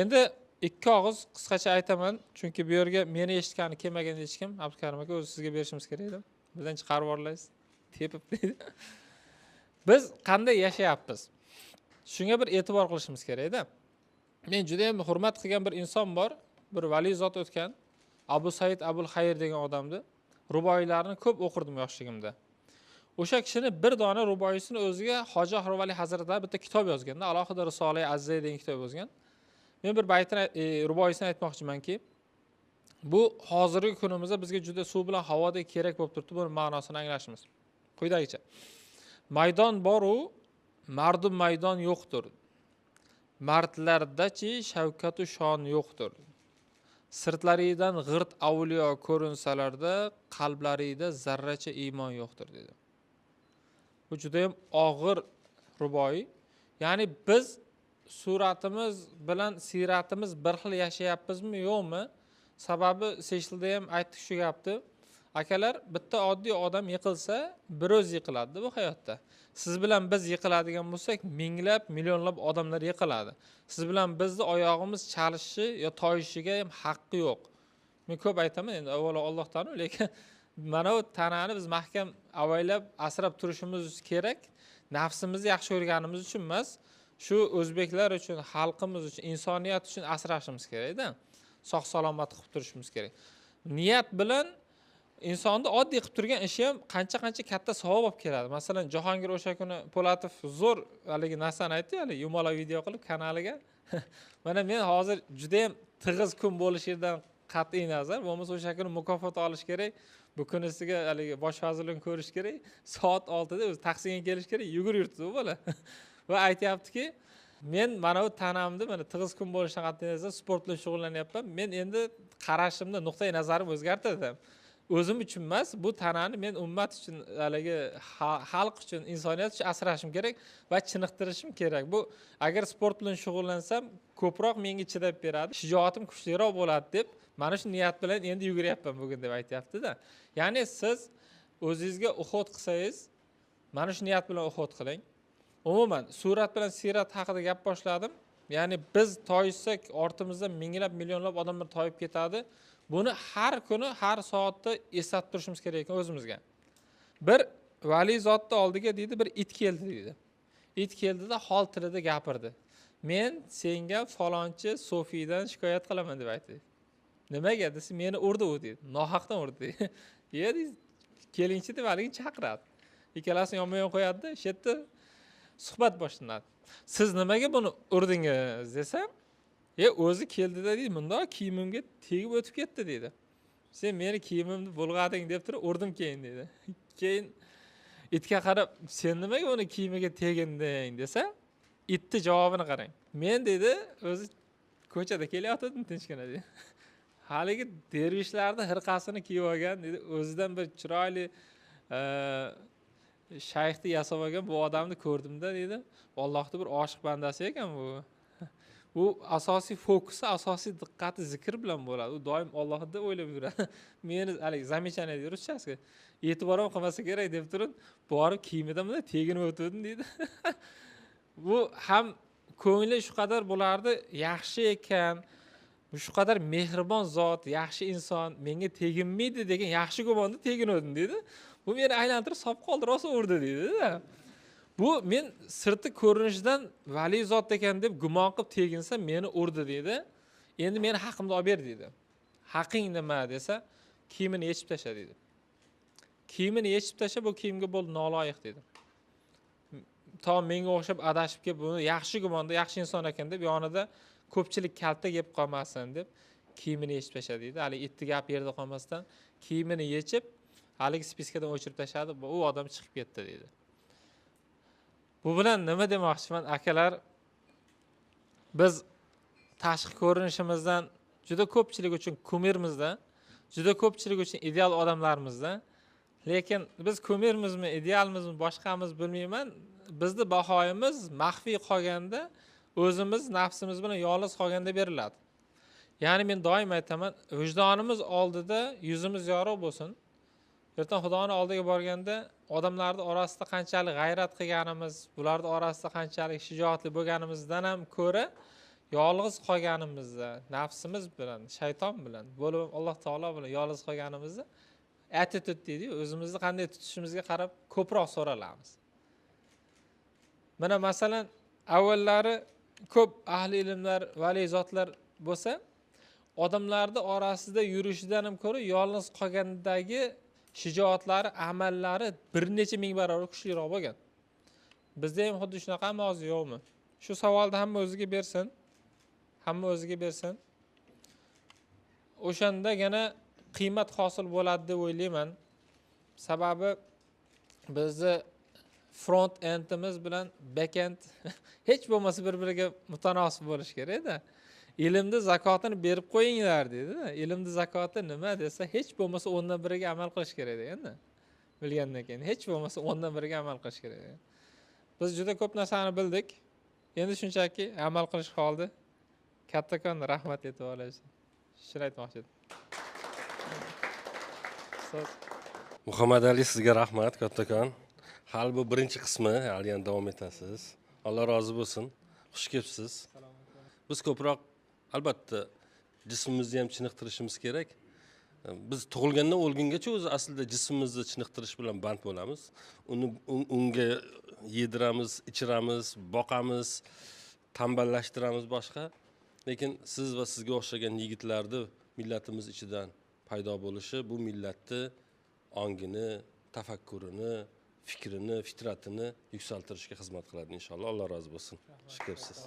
Endi ikki og'iz qisqacha aytaman, chunki bu yerga meni eshitgani kelmagan hech kim. Abdukarim aka, o'zi sizga berishimiz kerak edi. Bizdan chiqarib yuborlaysiz. Tepib deydi. Biz qanday yashayapmiz? Shunga bir e'tibor qilishimiz kerak-da. Men juda ham hurmat qilgan bir inson bor, bir vali zot o'tgan. Abu Said Abul Xayr degan odamni ruboiylarini ko'p o'qirdim yoshligimda. O'sha kishini bir dona ruboiyisini o'ziga Hoji Ahrovali hazratlari bitta kitob yozganda, alohida Risola Azza degan kitob yozgan. Men bir baytini ruboiyisini aytmoqchimanki, bu hozirgi kunimizda bizga juda suv bilan havodek kerak bo'lib turibdi, buni ma'nosini anglashimiz. Quyidagicha. Maydon bor-u, mardum maydon yo'qdir. Mardlardachi shavkatu shon yo'qdir. Sirtlaridan g'irt avliyo ko'rinsalarda, qalblarida zarracha iymon yo'qdir dedi. Bu juda ham og'ir ruboiy. Ya'ni biz suratimiz bilan siratimiz bir xil yashayapmizmi, yo'qmi? Sababi seshilda ham aytdik shu gapni. Akalar, bitta oddiy odam yiqilsa, bir o'zi yiqiladi bu hayotda. Siz bilan biz yiqiladigan bo'lsak, minglab, millionlab odamlar yiqiladi. Siz bilan bizni oyog'imiz chalishi yo toyishiga ham haqqi yo'q. Men ko'p aytaman, endi avvalo Allohdan, lekin mana bu tanani biz mahkam avaylab asrab turishimiz kerak. Nafsimizni yaxshi ko'rganimiz uchun emas, shu o'zbeklar uchun, xalqimiz uchun, insoniyat uchun asrashimiz kerak-da. Sog' salomat qilib turishimiz kerak. Niyat bilan insonni oddiy qilib turgan ishi ham qancha katta savob olib keladi. Masalan, Jahongir o'sha kuni Po'latov zo'r haligi narsani aytdi, ya'ni yumaloq video qilib kanaliga. Mana men hozir juda ham tig'iz kun bo'lishidan qat'iy nazar, bo'lmasa o'sha kuni mukofot olish kerak. Bu kunisiga haligi bosh vazirlikni ko'rish kerak. Soat 6 da o'zi taksiga kelish kerak, yugurib yuribdi u bola. Va aytayaptiki, men mana bu tanamni mana tig'iz kun bo'lishidan qat'iy nazar sport bilan shug'ullanyapman. Men endi qarashimda nuqtai nazarim o'zgartirdim. O'zim uchun emas, bu tanani men ummat uchun, haligi xalq uchun, insoniyat uchun asrashim kerak va chiniqtirishim kerak. Bu agar sport bilan shug'ullansam, ko'proq menga chidab beradi, shijoatim kuchliroq bo'ladi deb, mana shu niyat bilan endi yuguryapman bugun deb aytayapti-da. Ya'ni siz o'zingizga uxod qilsangiz, mana shu niyat bilan uxod qiling. Umuman surat bilan sirat haqida gap boshladim. Ya'ni biz toyishsak, ortimizda minglab, millionlab odamlar toyib ketadi. Buni har kuni, har soatda eslatib turishimiz kerak ekan o'zimizga. Bir vali zotning oldiga deydi, bir it keldi deydi. It keldida hol tilida gapirdi. Men senga falonchi Sofiydan shikoyat qilaman deb aytdi. Nimaga desa, meni urdi u dedi. Nohaqdan urdi dedi. Dedi, kelingchi deb haligi chaqiradi. Ikkalasini yonma-yon qo'yadi, shu yerda suhbat boshlanadi. Siz nimaga buni urdingiz desam, o'zi keldida deydi, bundoq kiyimimga tegib o'tib ketdi deydi. Sen meni kiyimimni bulg'ading deb turib urdim keyin deydi. Keyin itga qarab, sen nimaga uni kiyimiga teginding desa, itni javobini qarang. Men deydi, o'zi ko'chada kelyaptim tinchgina deydi. Haligi dervishlarning hirqasini kiyib olgan deydi, o'zidan bir chiroyli shayxni yasab olgan bu odamni ko'rdimda deydi. Allohning bir oshiq bandasi ekan bu. U asosiy fokusi, asosiy diqqati zikr bilan bo'ladi. U doim Allohni o'ylab yuradi. Meni hali zamechaniya deydi ruschasiga. E'tibor ham qilmasa kerak deb turib, borib kiyimidan bunday teginib o'tdim deydi. Bu ham ko'ngli shu qadar bo'lardi, yaxshi ekan, shu qadar mehribon zot, yaxshi inson, menga teginmaydi degan yaxshi gumonda tegindim deydi. Bu meni aylantirib solib qoldi, rosa urdi deydi-da. Bu men sirti ko'rinishidan vali zot ekan deb gumon qilib teginsa meni urdi deydi. Endi meni haqimni olib ber deydi. Haqing nima desa, kiyimini yechib tasha deydi. Kiyimini yechib tasha, bu kiyimga bo'l noloyiq deydi. To menga o'xshab adashib kelib, buni yaxshi gumonda, yaxshi inson ekan deb yonida ko'pchilik kalta yeb qolmasin deb kiyimini yechib tasha deydi. Hali itni gap yerda qolmasdan kiyimini yechib, haligi spiskadan o'chirib tashadi, u odam chiqib ketdi deydi. Bu bilan nima demoqchiman akalar? Biz tashqi ko'rinishimizdan juda ko'pchilik uchun kumirmizda, juda ko'pchilik uchun ideal odamlarimizda, lekin biz kumirmizmi, idealmizmi, boshqamiz bilmayman. Bizni bahoyimiz maxfiy qolganda, o'zimiz nafsimiz bilan yolg'iz qolganda beriladi. Ya'ni men doim aytaman, vijdonimiz oldida yuzimiz yorug' bo'lsin. Ertaga Xudoning oldiga borganda odamlarning orasida qanchalik g'ayrat qilganimiz, bularning orasida qanchalik shijoatli bo'lganimizdan ham ko'ra, yolg'iz qolganimizda nafsimiz bilan, shayton bilan, bo'lib Alloh taolo bilan yolg'iz qolganimizda attitude deydi, o'zimizni qanday tutishimizga qarab ko'proq so'ralamiz. Mana masalan, avvallari ko'p ahli ilmlar, vali zotlar bo'lsa, odamlarning orasida yurishidan ham ko'ra yolg'iz qolgandagi shijoatlari, amallari bir necha ming barobar kuchliroq bo'lgan. Bizda ham xuddi shunaqami hozir yo'qmi? Shu savolni hamma o'ziga bersin. Hamma o'ziga bersin. O'shandagina qiymat hosil bo'ladi deb o'ylayman. Sababi bizni front endimiz bilan back end hech bo'lmasa bir-biriga mutanosib bo'lish kerak-da. Ilmni zakotini berib qo'yinglar dedi-da. Ilmni zakoti nima desa, hech bo'lmasa 10dan 1ga amal qilish kerak endi. Bilgandan keyin hech bo'lmasa 10dan 1ga amal qilish kerak. Biz juda ko'p narsani bildik. Endi shunchaki amal qilish qoldi. Kattakon rahmat aytib olasiz. Shuni aytmoqchi edim. Muhammad Ali, sizga rahmat kattakon. Hali bu birinchi qismi, hali ham davom etasiz. Alloh rozi bo'lsin. Xush kelibsiz. Biz ko'proq albatta jismimizni ham chiniqtirishimiz kerak. Biz tug'ilgandan o'lgungacha o'zi aslida jismimizni chiniqtirish bilan band bo'lamiz. Unga yediramiz, ichiramiz, boqamiz, tamballashtiramiz boshqa. Lekin siz va sizga o'xshagan yigitlarni millatimiz ichidan paydo bo'lishi bu millatni ongini, tafakkurini, fikrini, fitratini yuksaltirishga xizmat qiladi inshaalloh. Alloh rozi bo'lsin. Xush kelibsiz.